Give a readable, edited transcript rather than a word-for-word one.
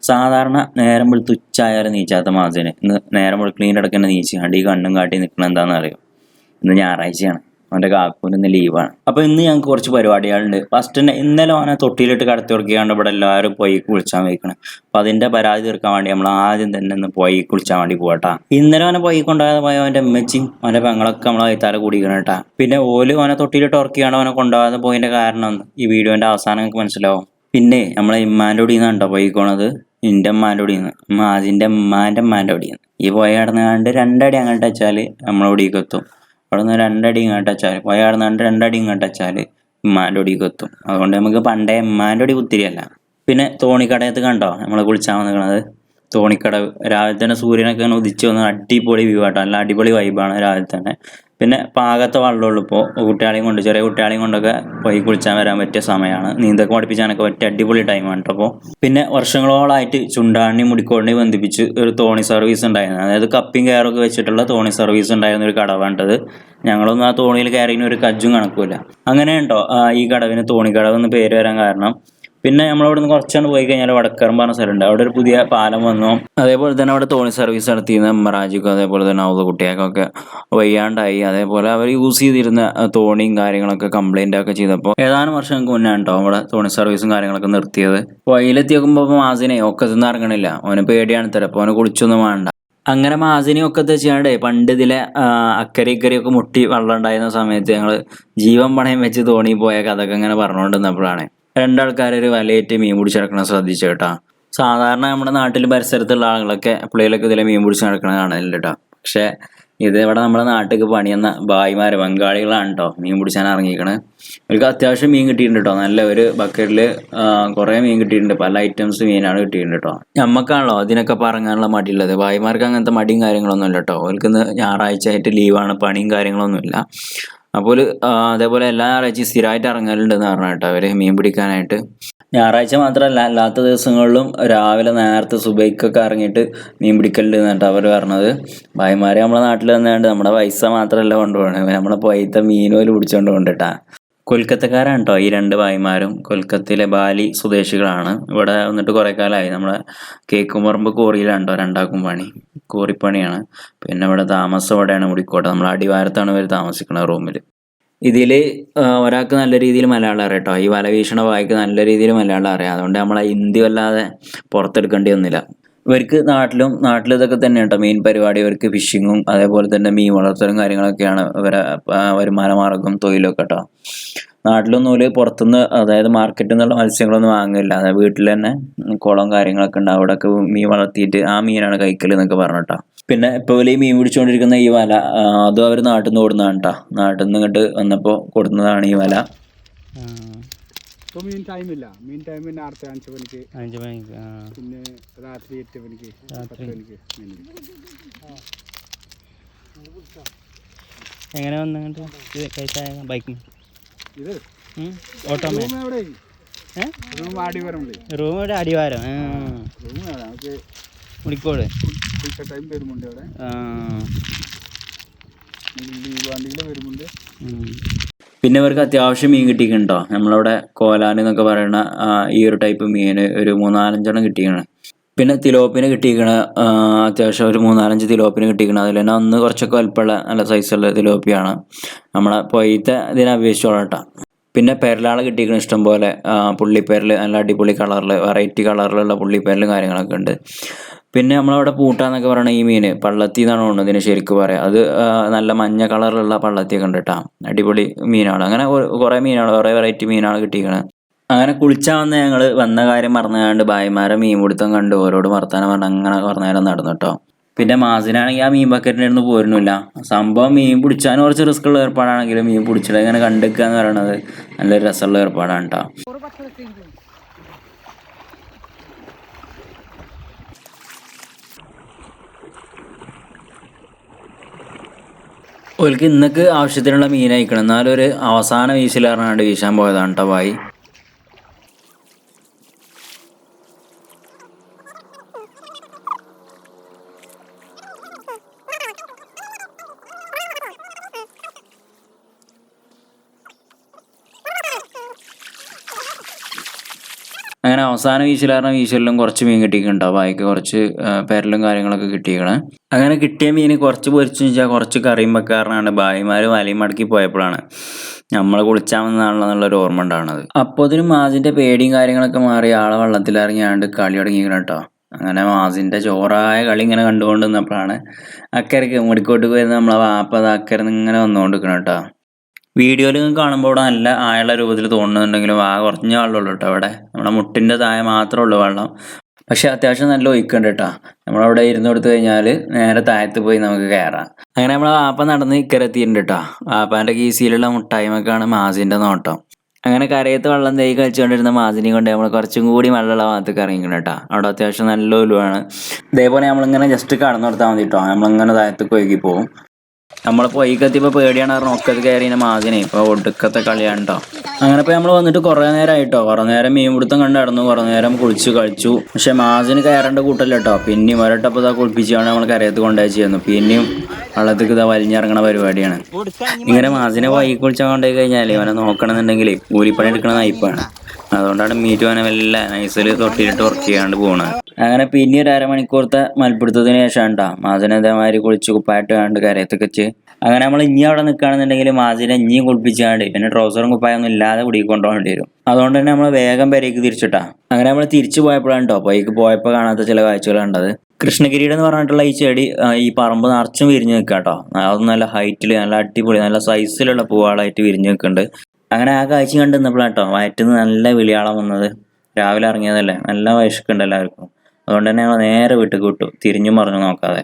സാധാരണ നേരം വെളുത്ത് ഉച്ചയായാലും നീച്ചാത്ത മാസിന് ഇന്ന് നേരം വെളുക്കുന്നതിൻ്റെ ഇടയ്ക്ക് തന്നെ നീച്ചാണ്ട് ഈ കണ്ണും കാട്ടി നിൽക്കുന്നത് എന്താണെന്ന് അറിയോ? ഇന്ന് ഞായറാഴ്ചയാണ്. അവൻ്റെ കാക്കൂന് ഇന്ന് ലീവാണ്. അപ്പോൾ ഇന്ന് ഞങ്ങൾക്ക് കുറച്ച് പരിപാടികളുണ്ട്. ഫസ്റ്റ് തന്നെ ഇന്നലെ അവനെ തൊട്ടിയിലിട്ട് കടത്തി ഉറക്കിയാണ്ട് ഇവിടെ എല്ലാവരും പോയി കുളിച്ചാൻ വയ്ക്കണം. അപ്പോൾ അതിൻ്റെ പരാതി തീർക്കാൻ വേണ്ടി നമ്മൾ ആദ്യം തന്നെ ഒന്ന് പോയി കുളിച്ചാൻ വേണ്ടി പോകട്ടാ. ഇന്നലെ അവനെ പോയി കൊണ്ടുപോകാതെ പോയ അവൻ്റെ അമ്മച്ചിയും അവൻ്റെ പെങ്ങളൊക്കെ നമ്മളെ വൈത്താലെ കൂടിക്കണം കേട്ടാ. പിന്നെ ഓല് അവനെ തൊട്ടിയിലിട്ട് ഉറക്കിയാണ്ട് അവനെ കൊണ്ടുപോകാതെ പോയതിൻ്റെ കാരണം ഈ വീഡിയോൻ്റെ അവസാനം നിങ്ങൾക്ക് മനസ്സിലാവും. പിന്നെ നമ്മളെ ഇമ്മാൻ്റെ ഓടിയിൽ നിന്നാണ് കേട്ടോ പോയിക്കോണത്. എൻ്റെ ഉമ്മാൻ്റെ ഓടിയിൽ നിന്ന് മാജിൻ്റെ ഉമ്മാൻ്റെ ഓടിയിൽ നിന്ന് ഈ പോയ കടന്നുകാണ്ട് രണ്ടടി അങ്ങോട്ട് വെച്ചാൽ നമ്മളെ ഓടിക്ക് എത്തും. അവിടെ നിന്ന് രണ്ടടി ഇങ്ങോട്ട് വെച്ചാൽ പോയ കടന്നുകാണ്ട് രണ്ടടി ഇങ്ങോട്ട് വെച്ചാൽ ഉമ്മാൻ്റെ ഓടിക്ക് എത്തും. അതുകൊണ്ട് നമുക്ക് പണ്ടേ ഉമ്മാൻ്റെ ഓടി കുത്തിരിയല്ല. പിന്നെ തോണിക്കടയത്ത് കണ്ടോ നമ്മൾ കുളിച്ചാൽ വന്നിരിക്കണത്. തോണിക്കടവ് രാവിലെ തന്നെ സൂര്യനൊക്കെ ഇങ്ങനെ ഉദിച്ച് വന്ന് അടിപൊളി വ്യൂ ആട്ടോ. നല്ല അടിപൊളി വൈബാണ് രാവിലെ തന്നെ. പിന്നെ പാകത്തെ വെള്ളമുള്ളൂ. ഇപ്പോൾ കുട്ടികളെയും കൊണ്ട് ചെറിയ കുട്ടികളെയും കൊണ്ടൊക്കെ പോയി കുളിച്ചാൻ വരാൻ പറ്റിയ സമയമാണ്. നീന്തൊക്കെ പഠിപ്പിച്ചാനൊക്കെ പറ്റിയ അടിപൊളി ടൈമാണ് കേട്ടോ. അപ്പോൾ പിന്നെ വർഷങ്ങളോളമായിട്ട് ചുണ്ടാണി മുടിക്കോടിനെ ബന്ധിപ്പിച്ച് ഒരു തോണി സർവീസ് ഉണ്ടായിരുന്നു. അതായത് കപ്പിയും കയറൊക്കെ വെച്ചിട്ടുള്ള തോണി സർവീസ് ഉണ്ടായിരുന്ന ഒരു കടവാണ്ടത്. ഞങ്ങളൊന്നും ആ തോണിയിൽ കയറിന് ഒരു കജ്ജും കണക്കൂല. അങ്ങനെ ഉണ്ടോ ഈ കടവിന് തോണിക്കടവ് എന്ന് പേര് വരാൻ കാരണം. പിന്നെ നമ്മളവിടെ നിന്ന് കുറച്ചാണ് പോയി കഴിഞ്ഞാൽ വടക്കരം പറഞ്ഞ സ്ഥലമുണ്ട്. അവിടെ ഒരു പുതിയ പാലം വന്നു. അതേപോലെ തന്നെ അവിടെ തോണി സർവീസ് നടത്തിയിരുന്ന മറാജിക്കും അതേപോലെ തന്നെ അവധ കുട്ടികൾക്കൊക്കെ വയ്യാണ്ടായി. അതേപോലെ അവർ യൂസ് ചെയ്തിരുന്ന തോണിയും കാര്യങ്ങളൊക്കെ കംപ്ലൈൻ്റ് ഒക്കെ ചെയ്തപ്പോൾ ഏതാനും വർഷങ്ങൾക്ക് മുന്നേ കേട്ടോ അവിടെ തോണി സർവീസും കാര്യങ്ങളൊക്കെ നിർത്തിയത്. വഴിയിലെത്തി നോക്കുമ്പോൾ മാസിനെ ഒക്കെ തിന്ന് ഇറങ്ങണില്ല. അവന് പേടിയാണ് തരാം. അപ്പോൾ അവന് കുളിച്ചൊന്നും വേണ്ട. അങ്ങനെ മാസിനെ ഒക്കെ ചെയ്യാണ്ടേ പണ്ട് ഇതിലെ അക്കരെ ഇക്കരെയൊക്കെ മുട്ടി വെള്ളം ഉണ്ടായിരുന്ന സമയത്ത് ഞങ്ങൾ ജീവൻ പണയം വെച്ച് തോണി പോയ കഥയൊക്കെ ഇങ്ങനെ പറഞ്ഞുകൊണ്ടിരുന്നപ്പോഴാണ് രണ്ടാൾക്കാരൊരു വലയേറ്റ് മീൻ പിടിച്ച് നടക്കണം ശ്രദ്ധിച്ചു കേട്ടോ. സാധാരണ നമ്മുടെ നാട്ടിൽ പരിസരത്തുള്ള ആളുകളൊക്കെ എപ്പോഴേലൊക്കെ ഇതിലെ മീൻ പിടിച്ച് നടക്കണ കാണലുണ്ട് കേട്ടോ. പക്ഷേ ഇത് ഇവിടെ നമ്മുടെ നാട്ടിലേക്ക് പണിയുന്ന ഭായിമാർ ബംഗാളികളാണ് കേട്ടോ മീൻ പിടിച്ചാൻ ഇറങ്ങിയിരിക്കണത്. അവർക്ക് അത്യാവശ്യം മീൻ കിട്ടിയിട്ടുണ്ട് കേട്ടോ. നല്ല ഒരു ബക്കറ്റിൽ കുറേ മീൻ കിട്ടിയിട്ടുണ്ട്. പല ഐറ്റംസ് മീനാണ് കിട്ടിയിട്ടുണ്ട് കേട്ടോ. നമുക്കാണല്ലോ അതിനൊക്കെ പറഞ്ഞാനുള്ള മടിയുള്ളത്. ഭായിമാർക്ക് അങ്ങനത്തെ മടിയും കാര്യങ്ങളൊന്നും ഇല്ല കേട്ടോ. അവർക്ക് ഇന്ന് ഞായറാഴ്ച ആയിട്ട് ലീവാണ്, പണിയും കാര്യങ്ങളൊന്നുമില്ല. അപ്പോൾ അതേപോലെ എല്ലാ ഞായറാഴ്ചയും സ്ഥിരമായിട്ട് ഇറങ്ങലുണ്ടെന്ന് പറഞ്ഞു കേട്ടോ അവർ മീൻ പിടിക്കാനായിട്ട്. ഞായറാഴ്ച മാത്രമല്ല അല്ലാത്ത ദിവസങ്ങളിലും രാവിലെ നേരത്തെ സുബൈക്കൊക്കെ ഇറങ്ങിയിട്ട് മീൻ പിടിക്കലുണ്ട് എന്നിട്ട് അവർ പറഞ്ഞത്. ഭായിമാരെ നമ്മളെ നാട്ടിൽ വന്നുകൊണ്ട് നമ്മുടെ പൈസ മാത്രമല്ല കൊണ്ടുപോകണത്, നമ്മളെ പോയത്തെ മീൻ പോലും പിടിച്ചുകൊണ്ട് കൊണ്ടിട്ടാ. കൊൽക്കത്തക്കാരാണ് കേട്ടോ ഈ രണ്ട് ഭായിമാരും. കൊൽക്കത്തയിലെ ബാലി സ്വദേശികളാണ്. ഇവിടെ വന്നിട്ട് കുറേ കാലമായി. നമ്മളെ കേക്കുമ്പറമ്പ് കോറിയിലാണ് കേട്ടോ രണ്ടാക്കും പണി, കോറിപ്പണിയാണ്. പിന്നെ ഇവിടെ താമസം ഇവിടെയാണ് മുടിക്കോട്ടെ. നമ്മൾ അടിവാരത്താണ് ഇവർ താമസിക്കുന്നത് റൂമിൽ. ഇതിൽ ഒരാൾക്ക് നല്ല രീതിയിൽ മലയാളം അറിയാം കേട്ടോ. ഈ വല വീക്ഷണ ഭായിക്ക് നല്ല രീതിയിൽ മലയാളം അറിയാം. അതുകൊണ്ട് നമ്മളെ ഹിന്ദി വല്ലാതെ പുറത്തെടുക്കേണ്ടി വന്നില്ല. ഇവർക്ക് നാട്ടിൽ ഇതൊക്കെ തന്നെ കേട്ടോ മെയിൻ പരിപാടി. ഇവർക്ക് ഫിഷിങ്ങും അതേപോലെ തന്നെ മീൻ വളർത്തലും കാര്യങ്ങളൊക്കെയാണ് ഇവരെ വരുമാന മാർഗം, തൊഴിലൊക്കെ കേട്ടോ. നാട്ടിലൊന്നും ഒരു പുറത്തുനിന്ന് അതായത് മാർക്കറ്റിൽ നിന്നുള്ള മത്സ്യങ്ങളൊന്നും വാങ്ങില്ല. അതായത് വീട്ടിൽ തന്നെ കുളം കാര്യങ്ങളൊക്കെ ഉണ്ട്. അവിടെയൊക്കെ മീൻ വളർത്തിയിട്ട് ആ മീനാണ് കഴിക്കൽ എന്നൊക്കെ പറഞ്ഞിട്ടോ. പിന്നെ ഇപ്പോൾ ഈ മീൻ പിടിച്ചുകൊണ്ടിരിക്കുന്ന ഈ വല അതും അവർ നാട്ടിൽ നിന്ന് കൊടുക്കുന്നതാണ് കേട്ടോ. നാട്ടിൽ നിന്ന് ഇങ്ങോട്ട് വന്നപ്പോൾ കൊടുക്കുന്നതാണ് ഈ വല. ഇപ്പോൾ മീൻ ടൈമില്ല. മീൻ ടൈം പിന്നെ അടുത്ത 5 മണിക്ക് പിന്നെ രാത്രി 8 മണിക്ക് 10 മണിക്ക് എങ്ങനെ വന്നിട്ട് ബൈക്ക് ഇത് ഓട്ടോ എവിടെ റൂം അടിവാരം നമുക്ക് മുടിക്കോട് ടൈം വരുമുണ്ട് അവിടെ വണ്ടികൾ വരുമുണ്ട്. പിന്നെ ഇവർക്ക് അത്യാവശ്യം മീൻ കിട്ടിയിട്ടുണ്ടോ. നമ്മളവിടെ കോലാൻ എന്നൊക്കെ പറയുന്ന ഈ ഒരു ടൈപ്പ് മീൻ ഒരു 3-4 കിട്ടിയാണ്. പിന്നെ തിലോപ്പിന് കിട്ടിയിരിക്കണ അത്യാവശ്യം ഒരു 3-5 തിലോപ്പിന് കിട്ടിയിരിക്കണം. അതിൽ തന്നെ ഒന്ന് കുറച്ചൊക്കെ വലുപ്പമുള്ള നല്ല സൈസുള്ള തിലോപ്പിയാണ്. നമ്മളെ പൊയ്ത്തെ ഇതിനെ അപേക്ഷിച്ചോളാം കേട്ടോ. പിന്നെ പെരലാളെ കിട്ടിയിരിക്കണം ഇഷ്ടം പോലെ. പുള്ളിപ്പേരൽ നല്ല അടിപൊളി കളറിൽ വെറൈറ്റി കളറിലുള്ള പുള്ളിപ്പേരലും കാര്യങ്ങളൊക്കെ ഉണ്ട്. പിന്നെ നമ്മളവിടെ പൂട്ടാന്നൊക്കെ പറയണ ഈ മീൻ പള്ളത്തി എന്നാണ് തോന്നുന്നത് ഇതിന് ശരിക്കും പറയാം. അത് നല്ല മഞ്ഞ കളറിലുള്ള പള്ളത്തിയൊക്കെ ഉണ്ട് കേട്ടോ. അടിപൊളി മീനാണ്. അങ്ങനെ കുറേ മീനാണ്, കുറേ വെറൈറ്റി മീനാണ് കിട്ടിയിരിക്കണത്. അങ്ങനെ കുളിച്ചാൽ വന്ന് ഞങ്ങൾ വന്ന കാര്യം മറന്നുകൊണ്ട് ഭായിമാരെ മീൻ പിടുത്തം കണ്ട് ഓരോട് വർത്താനം പറഞ്ഞ് അങ്ങനെ കുറേ നേരം നടന്നു കേട്ടോ. പിന്നെ മാസിനാണെങ്കിൽ ആ മീൻ ബക്കറ്റിൻ്റെ അടുത്ത് പോരുന്നില്ല. സംഭവം മീൻ പിടിച്ചാൻ കുറച്ച് റിസ്ക് ഉള്ള ഏർപ്പാടാണെങ്കിലും മീൻ പിടിച്ചിട്ട് ഇങ്ങനെ കണ്ടെക്കുക എന്ന് പറയുന്നത് നല്ലൊരു രസമുള്ള ഏർപ്പാടാണ് കേട്ടോ. ഓൽക്ക് ഇന്നക്ക് ആവശ്യത്തിനുള്ള മീൻ അയക്കണം. എന്നാലും ഒരു അവസാന വീശിൽ പറഞ്ഞാണ്ട് വീശാൻ പോയതാണ് കേട്ടോ ഭായി. അങ്ങനെ അങ്ങനെ അവസാന വീശിലും കുറച്ച് മീൻ കിട്ടിയിട്ടുണ്ടാവും. ബാക്കി കുറച്ച് പെരലും കാര്യങ്ങളൊക്കെ കിട്ടിയിരിക്കണേ. അങ്ങനെ കിട്ടിയ മീൻ കുറച്ച് പൊരിച്ചു വെച്ചാൽ കുറച്ച് കറിയും വെക്കാറാണ് ഭായിമാർ വലയും മടക്കി പോയപ്പോഴാണ് നമ്മൾ കുളിച്ചാൽ വന്നതാണല്ലോ എന്നുള്ളൊരു ഓർമ്മ ഉണ്ടാവുന്നത്. അപ്പോൾ അതിന് മാസിൻ്റെ പേടിയും കാര്യങ്ങളൊക്കെ മാറി ആളെ വെള്ളത്തിലിറങ്ങിയാണ്ട് കളി തുടങ്ങിയിരിക്കണം കേട്ടോ. അങ്ങനെ മാസിൻ്റെ ചോറായ കളി ഇങ്ങനെ കണ്ടുകൊണ്ട് നിന്നപ്പോഴാണ് അക്കരയ്ക്ക് മുടിക്കോട്ട് പോയിരുന്ന നമ്മളെ വാപ്പ അത് അക്കരെ ഇങ്ങനെ വന്നുകൊണ്ട് നിൽക്കണം കേട്ടോ. വീഡിയോയിൽ കാണുമ്പോൾ ഇവിടെ നല്ല ആയുള്ള രൂപത്തിൽ തോന്നുന്നുണ്ടെങ്കിലും ആ കുറഞ്ഞ വെള്ളമുള്ളൂ കേട്ടോ. അവിടെ നമ്മുടെ മുട്ടിൻ്റെ താഴെ മാത്രമേ ഉള്ളൂ വെള്ളം. പക്ഷെ അത്യാവശ്യം നല്ല ഒഴുക്കുണ്ട് കേട്ടോ. നമ്മളവിടെ ഇരുന്ന് കൊടുത്തു കഴിഞ്ഞാൽ നേരെ താഴത്ത് പോയി നമുക്ക് കയറാം. അങ്ങനെ നമ്മളെ വാപ്പ നടന്ന് ഇക്കരെത്തിയിട്ടുണ്ട് കേട്ടോ. വാപ്പാൻ്റെ കീസിയിലുള്ള മുട്ടായ്മക്കാണ് മാസിൻ്റെ നോട്ടം. അങ്ങനെ കരയത്ത് വെള്ളം തേയി കളിച്ചുകൊണ്ടിരുന്ന മാസിനെയും കൊണ്ട് നമ്മൾ കുറച്ചും കൂടി വെള്ളമുള്ള ഭാഗത്തേക്ക് ഇറങ്ങിക്കണം കേട്ടോ. അവിടെ അത്യാവശ്യം നല്ല ഒലുവാണ്. ഇതേപോലെ നമ്മളിങ്ങനെ ജസ്റ്റ് കടന്നു കൊടുത്താൽ മതി കേട്ടോ. നമ്മളിങ്ങനെ താഴത്തേക്ക് ഒഴുകി പോകും. നമ്മളിപ്പോൾ ഒഴുക്കെത്തിയപ്പോൾ പേടിയാണ് പറഞ്ഞാൽ ഒക്കത്ത് കയറിയ മാസിനെ ഇപ്പോൾ ഒടുക്കത്തെ കളിയാണ് കേട്ടോ. അങ്ങനെ ഇപ്പോൾ നമ്മൾ വന്നിട്ട് കുറേ നേരമായിട്ടോ. കുറേ നേരം മീൻ പിടുത്തം കണ്ട് നടന്നു, കുറേ നേരം കുളിച്ച് കളിച്ചു. പക്ഷെ മാസിന് കയറേണ്ട കൂട്ടല്ല കേട്ടോ. പിന്നെയും ഒരട്ടപ്പോൾ ഇതാ കുളിപ്പിച്ചാണ് നമ്മൾ കരയത്ത് കൊണ്ടുപോയി ചെയ്യുന്നു. പിന്നെയും വെള്ളത്തേക്ക് ഇതാ വലിഞ്ഞിറങ്ങണ പരിപാടിയാണ്. ഇങ്ങനെ മാസിനെ വൈകി കുളിച്ചാൽ കൊണ്ടുപോയി കഴിഞ്ഞാൽ അവനെ നോക്കണമെന്നുണ്ടെങ്കിൽ കൂലിപ്പണി എടുക്കണ നയിപ്പാണ്. അതുകൊണ്ടാണ് മീറ്റ് അവനെ വല്ല നൈസിൽ തൊട്ടിയിട്ട് വർക്ക് ചെയ്യാണ്ട് പോകുന്നത്. അങ്ങനെ പിന്നെ ഒരു അരമണിക്കൂറത്തെ മൽപ്പിടുത്തത്തിന് ശേഷം കേട്ടോ മാസിനെ ഇതേമാതിരി കുളിച്ച് കുപ്പായിട്ട് കണ്ട് കരയത്തൊക്കെ വെച്ച് അങ്ങനെ നമ്മൾ ഇനി അവിടെ നിൽക്കുകയാണെന്നുണ്ടെങ്കിൽ മാസിനെ ഇനിയും കുളിപ്പിച്ചാണ്ട് പിന്നെ ട്രൗസറും കുപ്പായൊന്നും ഇല്ലാതെ കുടിക്കൊണ്ടുപോകേണ്ടി വരും. അതുകൊണ്ട് തന്നെ നമ്മൾ വേഗം പെരേക്ക് തിരിച്ചിട്ടാ. അങ്ങനെ നമ്മൾ തിരിച്ചു പോയപ്പോഴാണ് കേട്ടോ പൊയ്ക്ക് പോയപ്പോൾ കാണാത്ത ചില കാഴ്ചകൾ കണ്ടത്. കൃഷ്ണഗിരിയുടെ എന്ന് പറഞ്ഞിട്ടുള്ള ഈ ചെടി ഈ പറമ്പ് നിറച്ചും വിരിഞ്ഞ് നിൽക്കുക കേട്ടോ. അത് നല്ല ഹൈറ്റിൽ നല്ല അടിപൊളി നല്ല സൈസിലുള്ള പൂവാളായിട്ട് വിരിഞ്ഞ് നിൽക്കുന്നുണ്ട്. അങ്ങനെ ആ കാഴ്ച കണ്ട് നിന്നപ്പോഴാണ് കേട്ടോ വയറ്റിന്ന് നല്ല വിളിയാളം വന്നത്. രാവിലെ ഇറങ്ങിയതല്ലേ, നല്ല വിശക്കുണ്ട് എല്ലാവർക്കും. അതുകൊണ്ട് തന്നെ ഞങ്ങൾ നേരെ വീട്ടിൽ വിട്ടു, തിരിഞ്ഞും പറഞ്ഞു നോക്കാതെ.